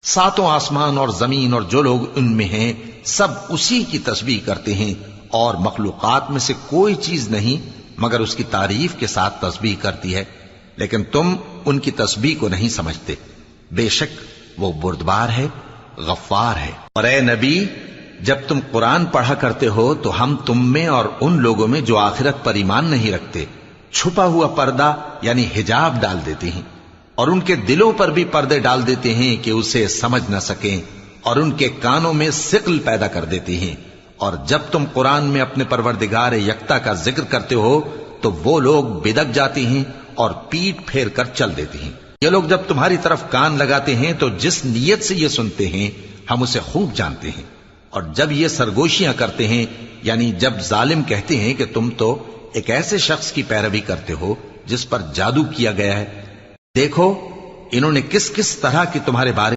ساتوں آسمان اور زمین اور جو لوگ ان میں ہیں سب اسی کی تسبیح کرتے ہیں، اور مخلوقات میں سے کوئی چیز نہیں مگر اس کی تعریف کے ساتھ تسبیح کرتی ہے، لیکن تم ان کی تسبیح کو نہیں سمجھتے۔ بے شک وہ بردبار ہے، غفار ہے۔ اور اے نبی، جب تم قرآن پڑھا کرتے ہو تو ہم تم میں اور ان لوگوں میں جو آخرت پر ایمان نہیں رکھتے چھپا ہوا پردہ یعنی حجاب ڈال دیتے ہیں، اور ان کے دلوں پر بھی پردے ڈال دیتے ہیں کہ اسے سمجھ نہ سکیں، اور ان کے کانوں میں ثقل پیدا کر دیتے ہیں۔ اور جب تم قرآن میں اپنے پروردگار یکتا کا ذکر کرتے ہو تو وہ لوگ بدک جاتے ہیں اور پیٹ پھیر کر چل دیتے ہیں۔ یہ لوگ جب تمہاری طرف کان لگاتے ہیں تو جس نیت سے یہ سنتے ہیں ہم اسے خوب جانتے ہیں، اور جب یہ سرگوشیاں کرتے ہیں یعنی جب ظالم کہتے ہیں کہ تم تو ایک ایسے شخص کی پیروی کرتے ہو جس پر جادو کیا گیا ہے، دیکھو انہوں نے کس کس طرح کی تمہارے بارے